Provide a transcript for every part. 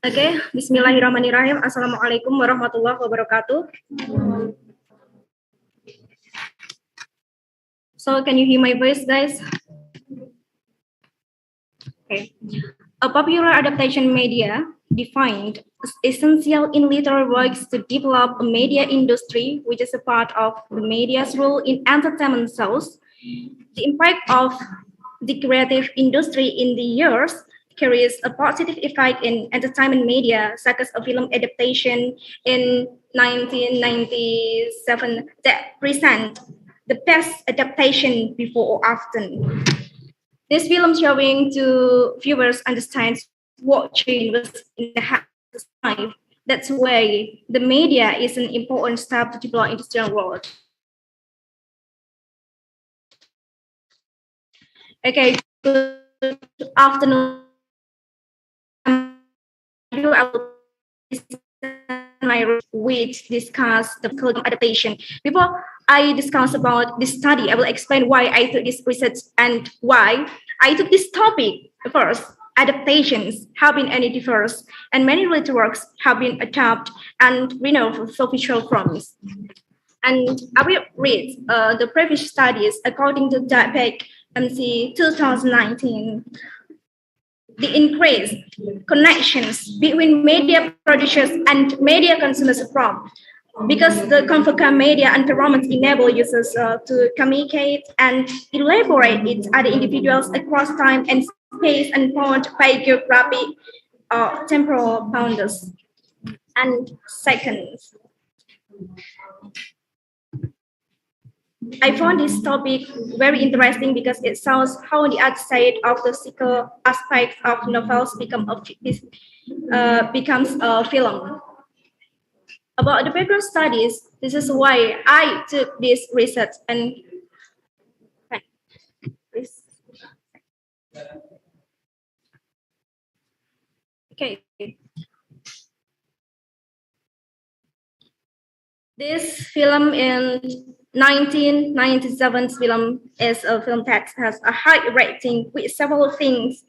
Okay, Bismillahirrahmanirrahim. Assalamualaikum warahmatullahi wabarakatuh. So, can you hear my voice, guys? Okay. A popular adaptation media defined as essential in literary works to develop a media industry, which is a part of the media's role in entertainment shows. The impact of the creative industry in the years carries a positive effect in entertainment media, such as a film adaptation in 1997 that present the best adaptation before or after. This film showing to viewers understands what change was in the life. That's why the media is an important step to develop industrial world. Okay, good afternoon. I will which discuss the film adaptation. Before I discuss about this study, I will explain why I took this research and why I took this topic. First, adaptations have been any diverse, and many literature works have been adapted and renowned for visual forms. And I will read the previous studies according to Adab MC 2019. The increased connections between media producers and media consumers from because the convergent media environment enable users to communicate and elaborate with other individuals across time and space and bound by geographic temporal boundaries. And second, I found this topic very interesting because it shows how the art side of the physical aspect of novels becomes a film. About the background studies, this is why I took this research and okay. This film in 1997 film is a film that has a high rating with several things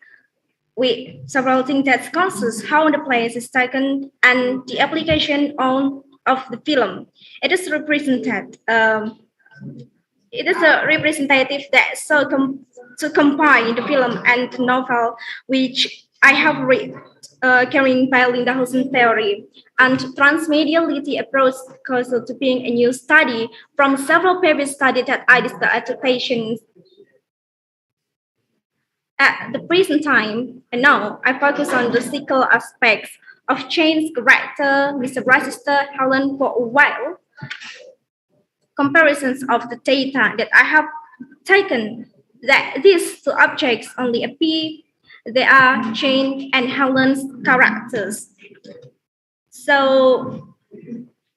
that concerns how the place is taken and the application of the film. It is represented. It is a representative that to combine the film and the novel, which I have read, carrying by Linda Hudson theory and transmediality approach causal to being a new study from several previous studies that I discussed to patients. At the present time, and now I focus on the physical aspects of Jane's character, Mr. Rochester, Helen for a while. Comparisons of the data that I have taken that these two objects only appear, they are Jane and Helen's characters. So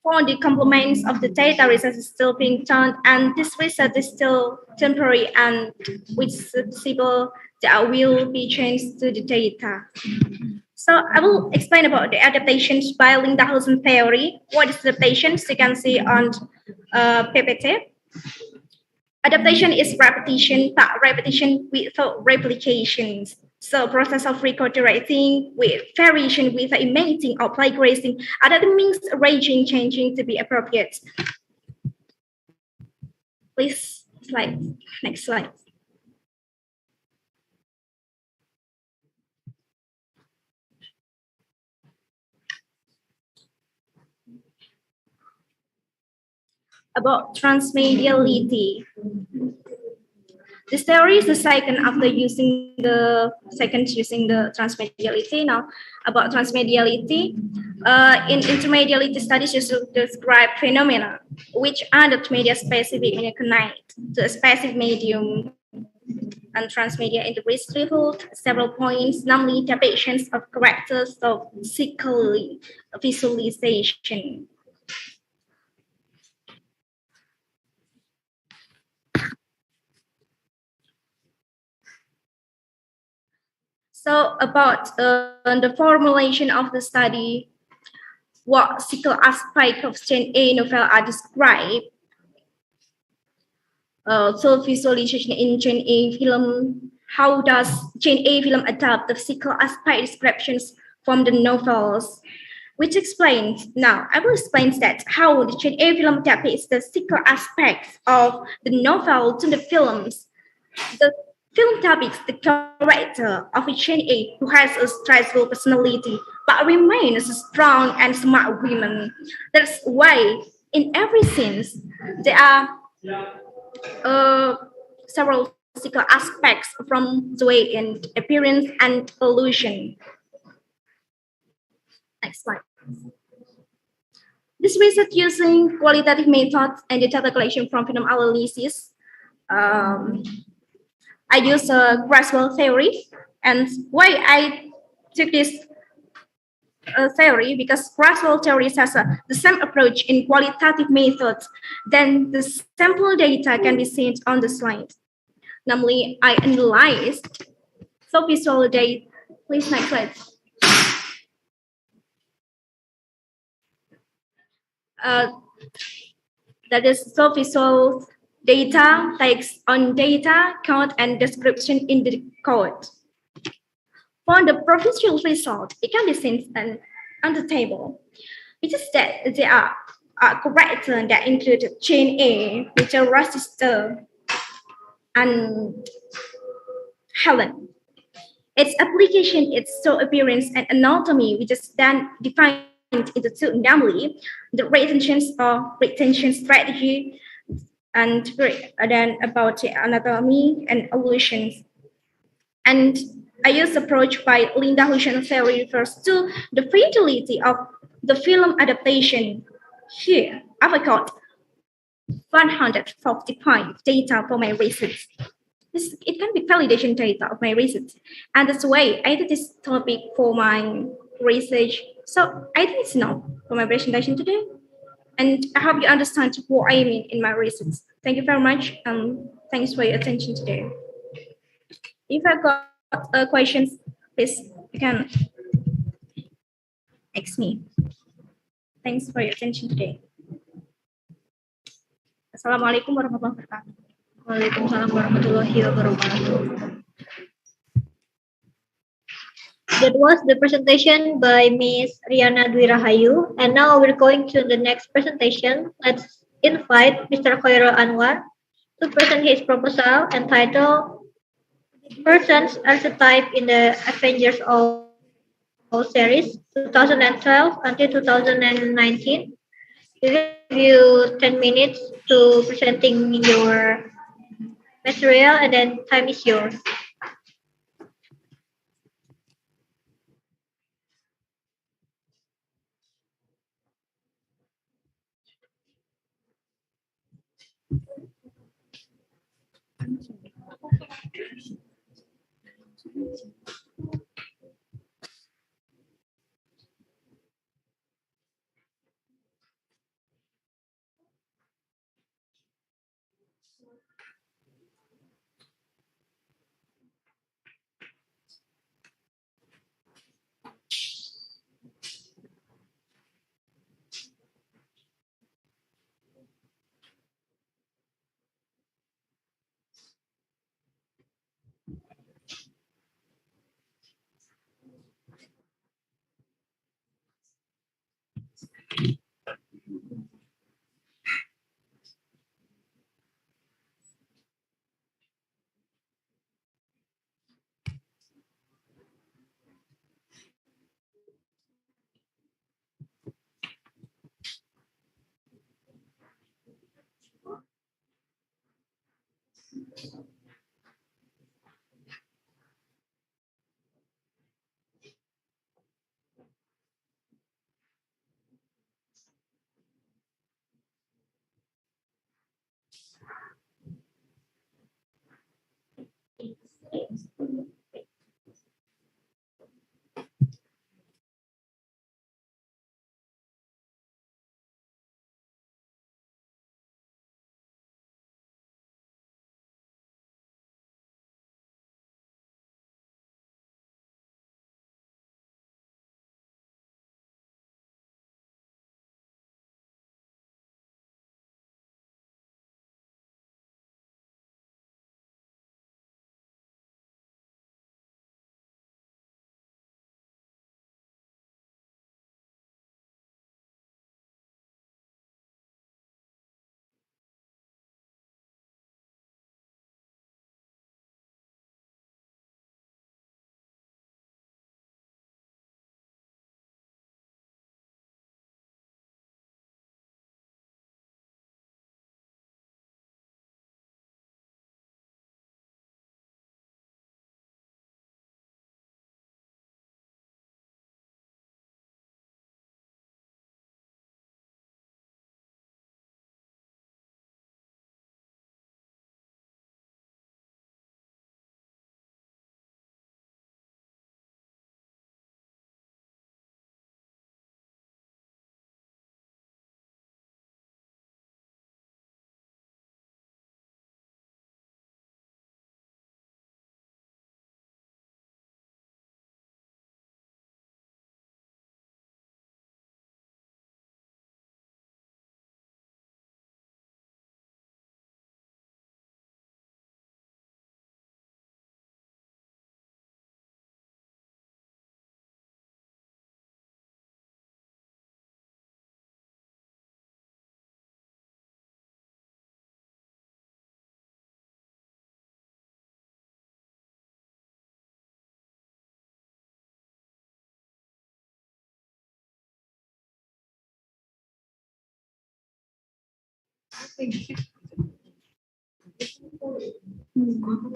for the complements of the data research is still being done, and this research is still temporary and which is possible that will be changed to the data. So I will explain about the adaptations by Linda Hudson theory. What is adaptations? You can see on PPT. Adaptation is repetition, but repetition without replications. So process of recording with variation with imitating or plagiarizing other means arranging, changing to be appropriate. Please, next slide. About transmediality. This theory is the second after using the transmediality. Now, about transmediality, in intermediality studies used to describe phenomena which are the media specific and connect to a specific medium. And transmedia integrates several points, namely depictions of characters of physical visualization. So about the formulation of the study, what physical aspect of Jane A novel are described. So visualization in Jane A film how does Jane A film adapt the physical aspect descriptions from the novels? Which explains, now I will explain that how the Jane A film adapts the physical aspects of the novel to the films. The film depicts the character of a Jane A who has a stressful personality but remains a strong and smart woman. That's why in every scene there are several physical aspects from the way in appearance and illusion. Next slide. This research using qualitative methods and data collection from film analysis. Um, I use a gradual theory, and why I took this theory because gradual theory has the same approach in qualitative methods. Then the sample data can be seen on the slide. Namely, I analyzed so visual data. Please next slide. Uh, that is so visual data, text on data, code, and description in the code. For the provincial result, it can be seen on the table. It is that there are characters that include chain A, which are register, and Helen. Its application is so appearance and anatomy, which is then defined into two, namely the retention strategy, and then about the anatomy and illusions. And I use approach by Linda Husson theory refers to the fidelity of the film adaptation. Here, I've got 145 data for my research. It can be validation data of my research. And that's why I did this topic for my research. So I think it's enough for my presentation today. And I hope you understand what I mean in my research. Thank you very much. Thanks for your attention today. If I got questions, please you can ask me. Thanks for your attention today. Assalamualaikum warahmatullahi wabarakatuh. Waalaikumsalam warahmatullahi wabarakatuh. That was the presentation by Ms. Riana Dwi Rahayu. And now we're going to the next presentation. Let's invite Mr. Khairul Anwar to present his proposal entitled Persons Archetype in the Avengers All series 2012 until 2019. We will give you 10 minutes to presenting your material and then time is yours.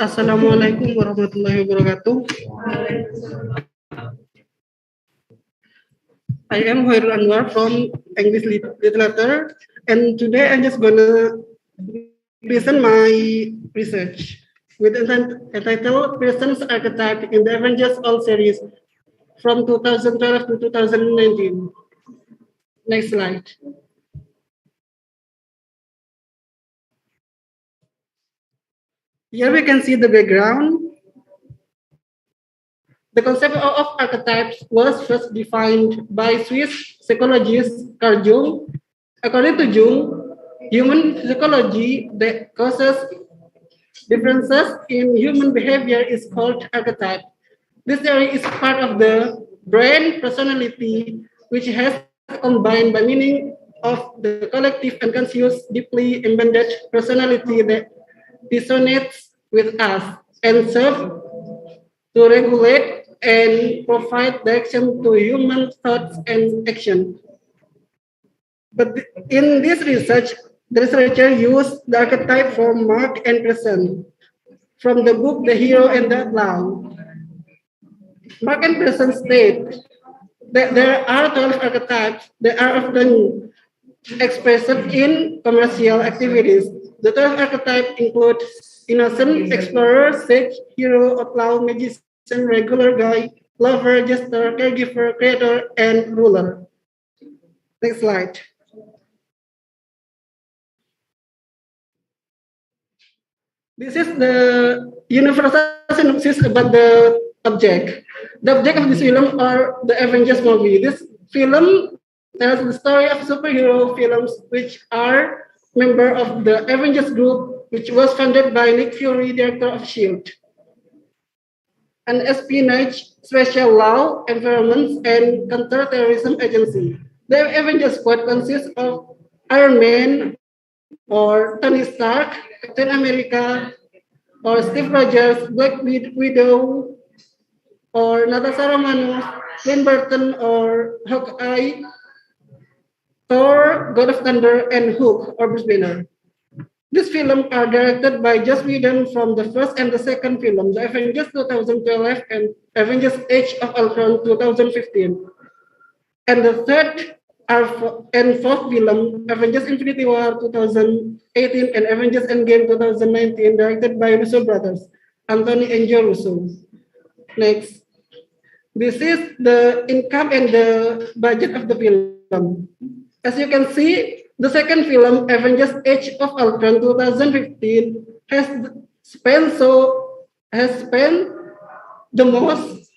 Assalamualaikum warahmatullahi wabarakatuh. I am Hoirul Anwar from English Literature, and today I'm just gonna present my research with entitled Person's Archetype in the Avengers All series from 2012 to 2019. Next slide. Here we can see the background. The concept of archetypes was first defined by Swiss psychologist Carl Jung. According to Jung, human psychology that causes differences in human behavior is called archetype. This theory is part of the brain personality, which has combined by meaning of the collective unconscious, deeply embedded personality that resonates with us and serves to regulate and provide direction to human thoughts and action. But in this research, the researcher used the archetype from Mark and Preston from the book The Hero and the Outlaw. Mark and Preston state that there are 12 archetypes that are often expressed in commercial activities. The 12 archetypes include innocent, explorer, sage, hero, outlaw, magician, regular guy, lover, jester, caregiver, creator, and ruler. Next slide. This is the universal synopsis about the object. The object of this film are the Avengers movie. This film tells the story of superhero films which are member of the Avengers group, which was founded by Nick Fury, director of S.H.I.E.L.D. An espionage, special law, environments, and counterterrorism agency. The Avengers squad consists of Iron Man or Tony Stark, Captain America, or Steve Rogers, Black Widow, or Natasha Romanoff, Clint Barton, or Hawkeye, Thor, God of Thunder, and Hulk, or Bruce Banner. These films are directed by Joss Whedon from the first and the second film, The Avengers 2012 and Avengers Age of Ultron 2015. And the third and fourth film, Avengers Infinity War 2018 and Avengers Endgame 2019, directed by Russo brothers, Anthony and Joe Russo. Next. This is the income and the budget of the film. As you can see, the second film, Avengers Age of Ultron 2015, has spent the most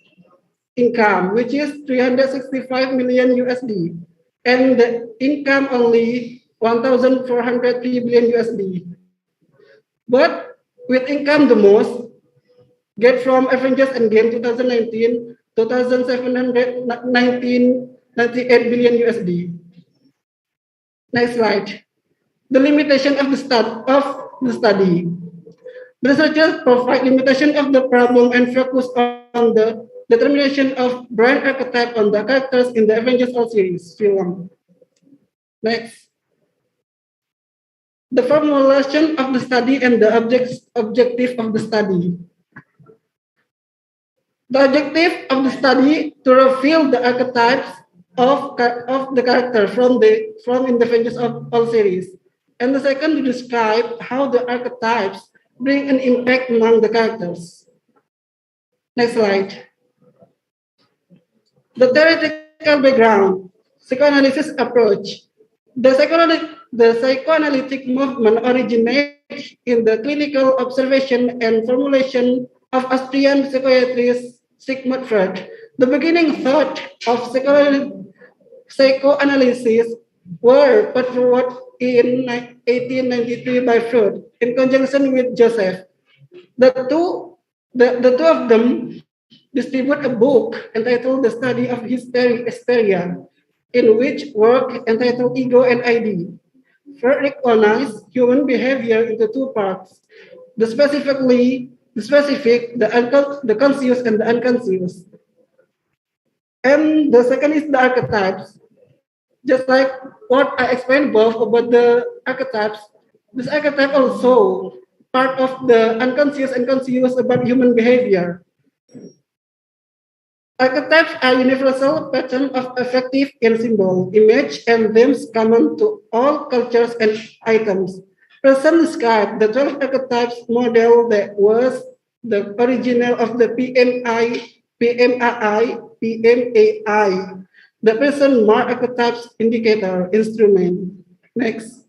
income, which is 365 million USD, and the income only 1,403 billion USD. But with income the most, get from Avengers Endgame 2019, 2,798 billion USD. Next slide. The limitation of the study. The researchers provide limitation of the problem and focus on the determination of brand archetype on the characters in the Avengers All series film. Next. The formulation of the study and the objective of the study. The objective of the study to reveal the archetypes of the character from in the Avengers of All series, and the second to describe how the archetypes bring an impact among the characters. Next slide. The theoretical background, psychoanalysis approach. The psychoanalytic movement originates in the clinical observation and formulation of Austrian psychiatrist Sigmund Freud. The beginning thought of psychoanalysis were put forward in 1893 by Freud in conjunction with Joseph. The two of them distribute a book entitled The Study of Hysteria, in which work entitled Ego and ID. Freud recognized human behavior into two parts: the specific, the conscious, and the unconscious. And the second is the archetypes. Just like what I explained above about the archetypes, This archetype also part of the unconscious and conscious about human behavior. Archetypes are universal pattern of affective and symbol, image, and themes common to all cultures and items. Person described the 12 archetypes model that was the original of the PMAI, the person mark archetypes indicator instrument. Next.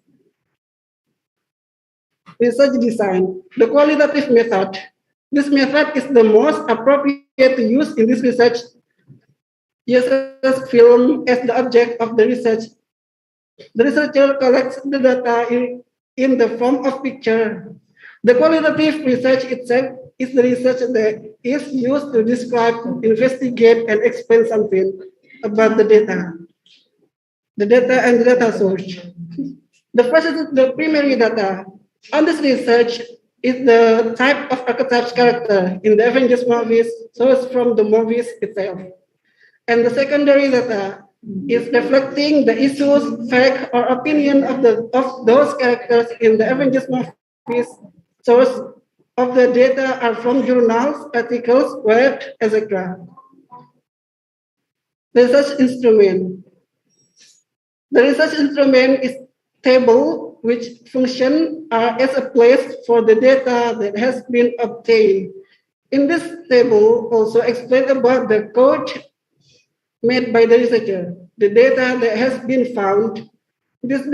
Research design, the qualitative method. This method is the most appropriate to use in this research. Uses film as the object of the research. The researcher collects the data in the form of picture. The qualitative research itself is the research that is used to describe, investigate, and explain something about the data and the data source. The first is the primary data. On this research is the type of archetypes character in the Avengers movies sourced from the movies itself. And the secondary data is reflecting the issues, fact, or opinion of those characters in the Avengers movies. Source of the data are from journals, articles, web, etc. Research instrument. The research instrument is table which function as a place for the data that has been obtained. In this table also explain about the code made by the researcher, the data that has been found. This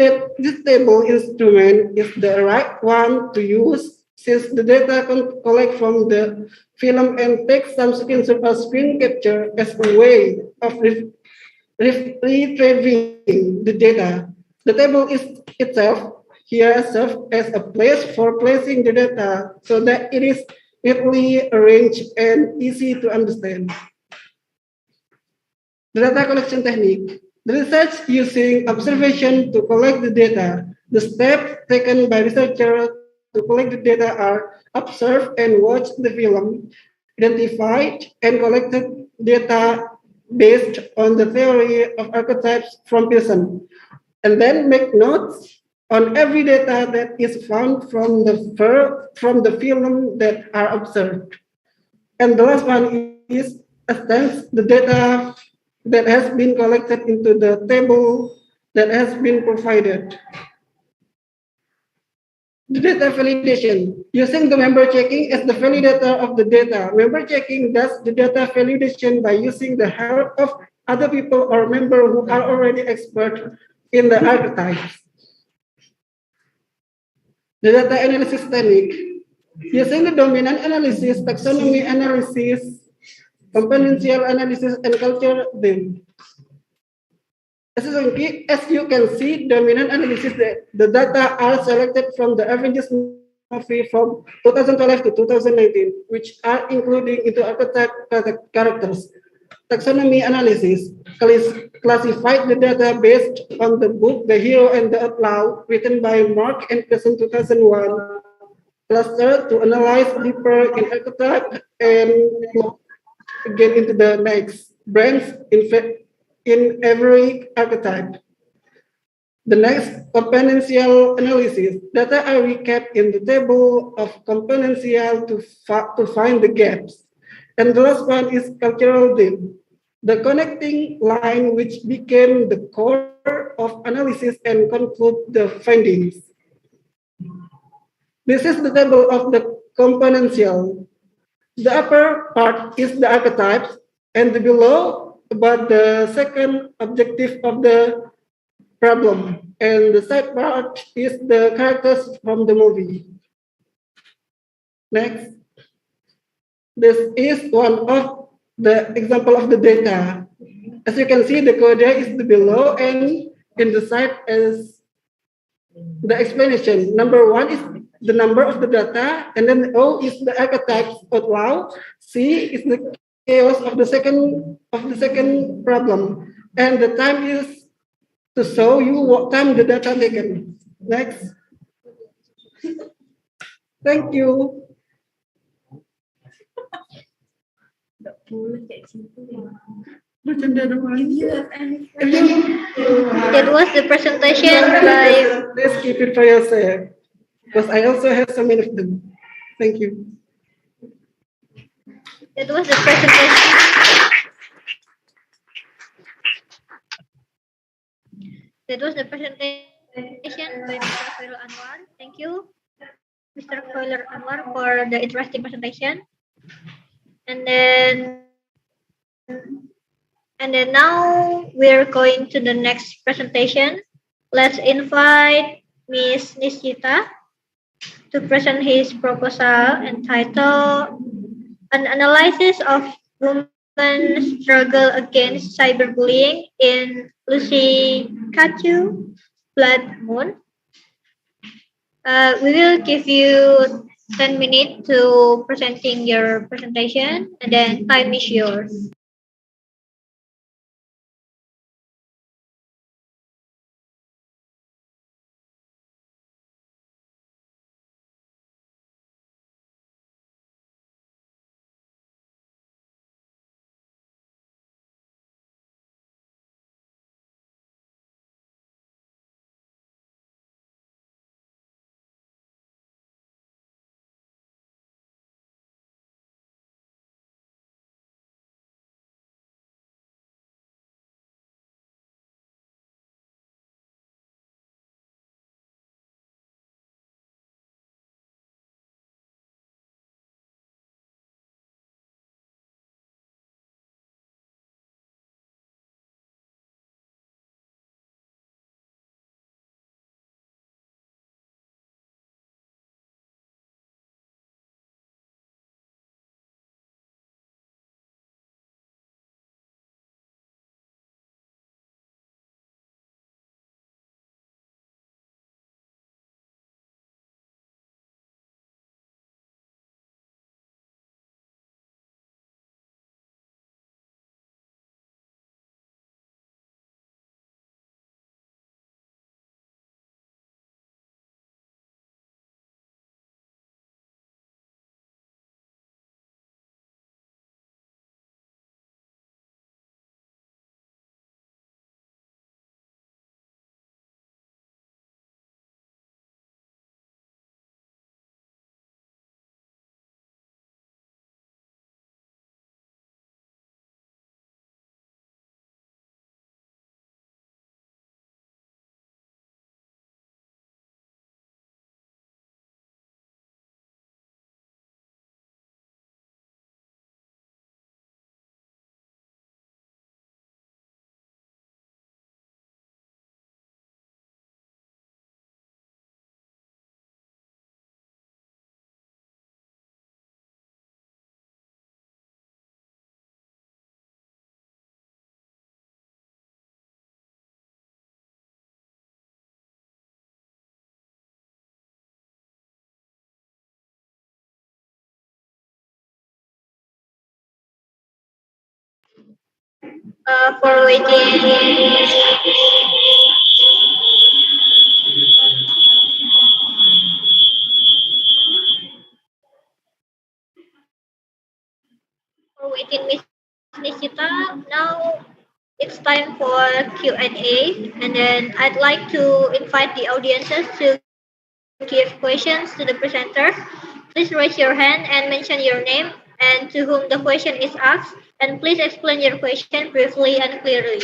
table instrument is the right one to use since the data can collect from the film and take some screenshot or screen capture as a way of retrieving the data. The table is itself here serves as a place for placing the data so that it is neatly arranged and easy to understand. The data collection technique. The research using observation to collect the data. The steps taken by researchers to collect the data are observe and watch the film, identified and collected data based on the theory of archetypes from Pearson, and then make notes on every data that is found from the film that are observed. And the last one is extends the data that has been collected into the table that has been provided. The data validation, using the member checking as the validator of the data. Member checking does the data validation by using the help of other people or members who are already expert in the archetypes. The data analysis technique, using the dominant analysis, taxonomy analysis, componential analysis, and culture them. As you can see, dominant analysis, the data are selected from the Avengers movie from 2012 to 2019, which are including into archetype characters. Taxonomy analysis classified the data based on the book The Hero and the Outlaw, written by Mark and Pearson 2001, cluster to analyze deeper in archetype and get into the next branch in every archetype. The next, componential analysis. Data are recapped in the table of componential to find the gaps. And the last one is cultural theme, the connecting line which became the core of analysis and conclude the findings. This is the table of the componential. The upper part is the archetypes, and the below about the second objective of the problem, and the side part is the characters from the movie. Next, this is one of the example of the data. As you can see, the code is the below, and in the side is the explanation. Number one is the number of the data, and then O is the archetypes outlaw. C is the chaos of the second problem, and the time is to show you what time the data taken. Next. Thank you. That was the presentation by Let's keep it for yourself. because I also have so many of them. Thank you. That was the presentation. That was the presentation by Mr. Khairul Anwar. Thank you, Mr. Khairul Anwar, for the interesting presentation. And then now we're going to the next presentation. Let's invite Miss Nishita to present his proposal entitled An Analysis of Women's Struggle Against Cyberbullying in Lucy Kachu Blood Moon. We will give you 10 minutes to presenting your presentation, and then time is yours. For waiting. For waiting, Miss Nishita. Now it's time for Q&A, and then I'd like to invite the audiences to give questions to the presenter. Please raise your hand and mention your name and to whom the question is asked, and please explain your question briefly and clearly.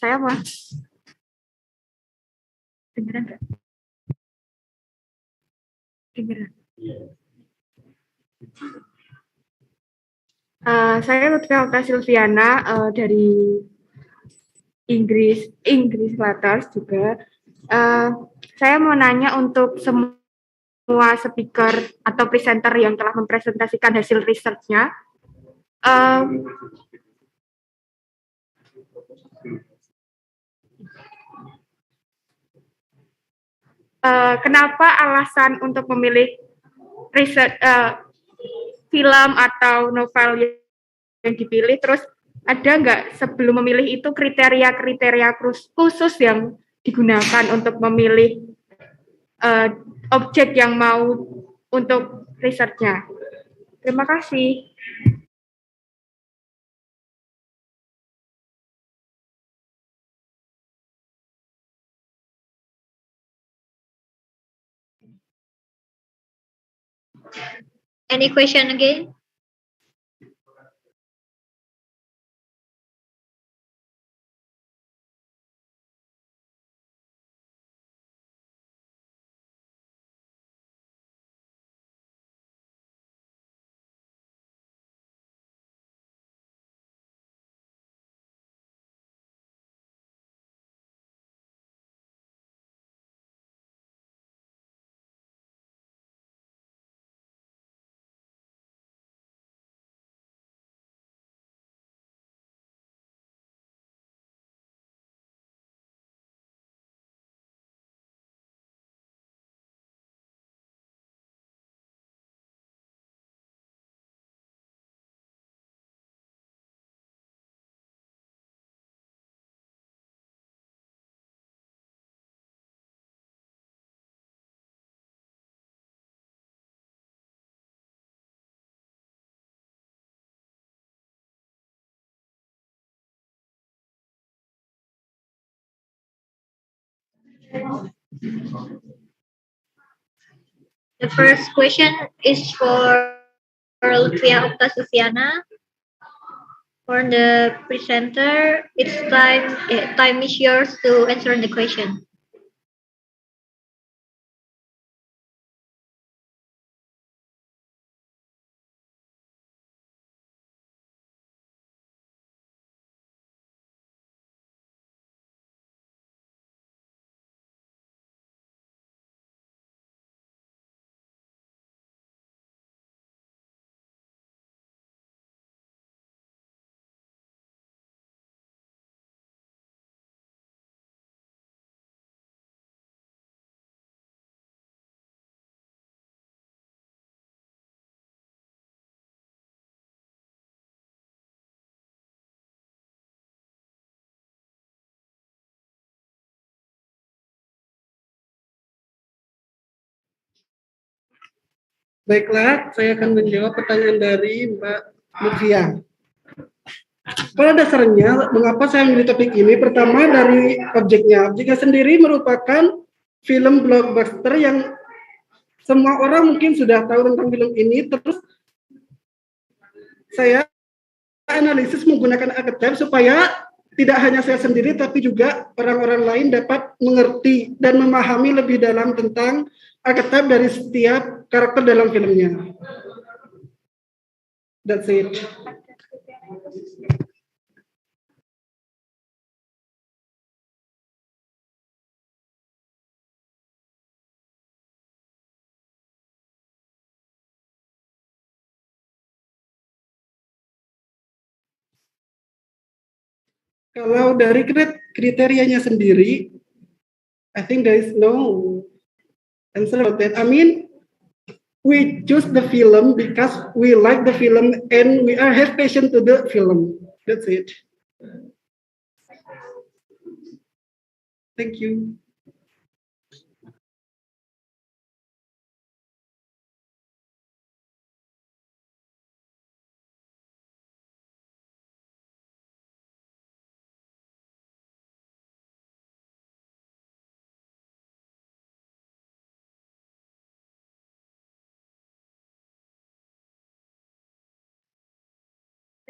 Saya mah dengeran nggak? Dengeran. Saya Lutfia Silviana dari Inggris Letters juga. Saya mau nanya untuk semua speaker atau presenter yang telah mempresentasikan hasil research-nya. Kenapa alasan untuk memilih riset film atau novel yang dipilih, terus ada nggak sebelum memilih itu kriteria-kriteria khusus yang digunakan untuk memilih objek yang mau untuk risetnya? Terima kasih. Any question again? The first question is for Lutfia Okta. For the presenter, it's time is yours to answer the question. Baiklah, saya akan menjawab pertanyaan dari Mbak Lutfia. Pada dasarnya, mengapa saya memilih topik ini? Pertama dari objeknya. Objeknya sendiri merupakan film blockbuster yang semua orang mungkin sudah tahu tentang film ini. Terus saya analisis menggunakan archetype supaya tidak hanya saya sendiri, tapi juga orang-orang lain dapat mengerti dan memahami lebih dalam tentang archetype dari setiap karakter dalam filmnya. That's it. Kalau dari kriterianya sendiri, I think there is no answer about that. I mean, we choose the film because we like the film and we have passion to the film. That's it. Thank you.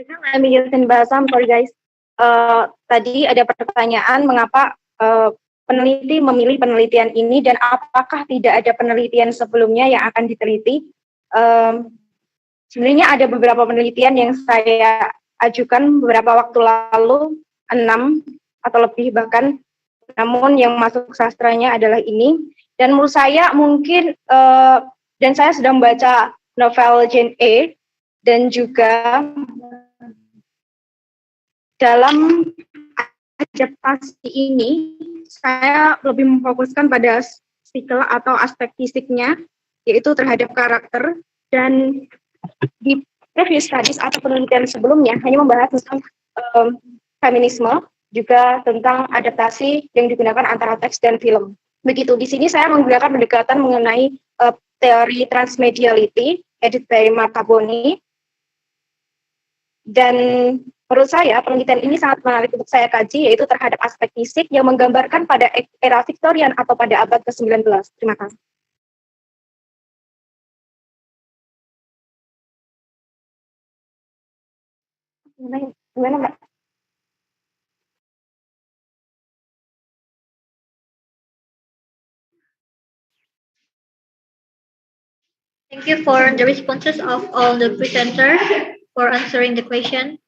I'm using Bahasa, I'm sorry guys. Tadi ada pertanyaan mengapa peneliti memilih penelitian ini dan apakah tidak ada penelitian sebelumnya yang akan diteliti. Sebenarnya ada beberapa penelitian yang saya ajukan beberapa waktu lalu, 6 atau lebih bahkan, namun yang masuk sastranya adalah ini. Dan menurut saya mungkin, dan saya sedang membaca novel Jane Eyre, dan juga dalam adaptasi ini, saya lebih memfokuskan pada psikel atau aspek fisiknya, yaitu terhadap karakter, dan di previous studies atau penelitian sebelumnya hanya membahas tentang feminisme, juga tentang adaptasi yang digunakan antara teks dan film. Begitu, di sini saya menggunakan pendekatan mengenai teori transmediality, edit by Marcaboni, dan menurut saya penelitian ini sangat menarik untuk saya kaji, yaitu terhadap aspek fisik yang menggambarkan pada era Victorian atau pada abad ke-19. Terima kasih. Gimana, Mbak? Thank you for the responses of all the presenters for answering the question.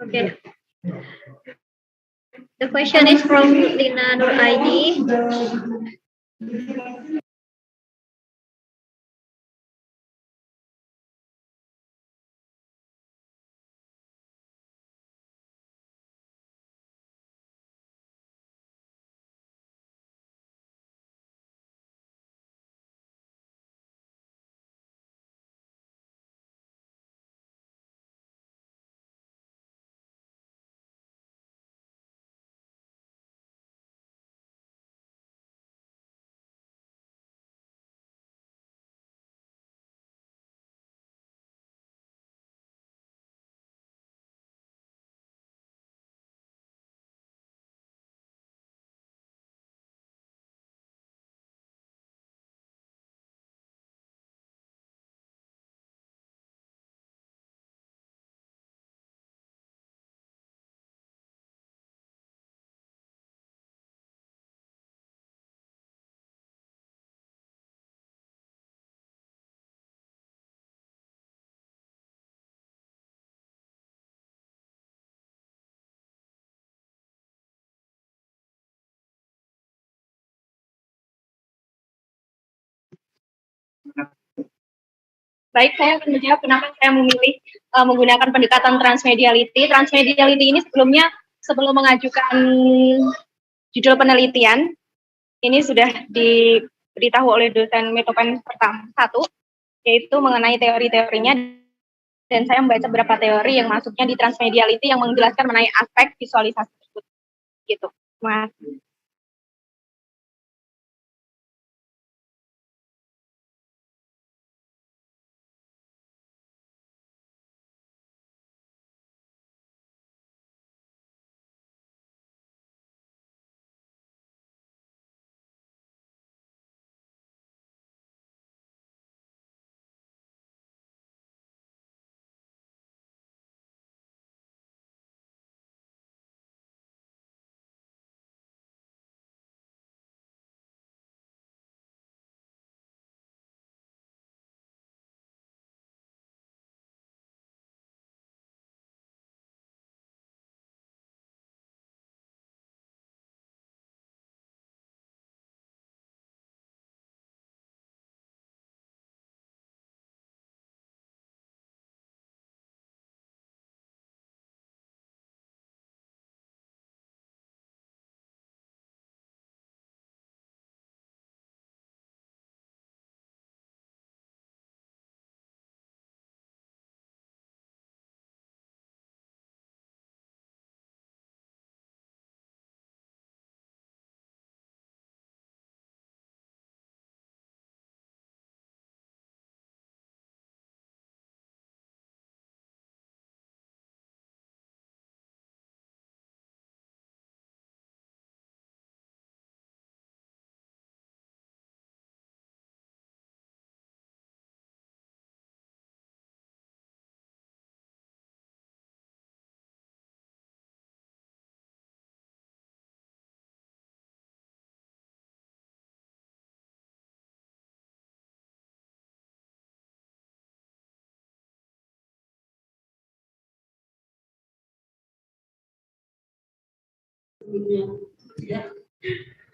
Okay. The question is from Lina Nuraidi. Baik, saya akan menjawab kenapa saya memilih menggunakan pendekatan transmediality. Transmediality ini sebelum mengajukan judul penelitian, ini sudah diberitahu oleh dosen metopen pertama satu, yaitu mengenai teori-teorinya, dan saya membaca beberapa teori yang masuknya di transmediality yang menjelaskan mengenai aspek visualisasi tersebut. Gitu. Terima kasih.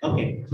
Okay.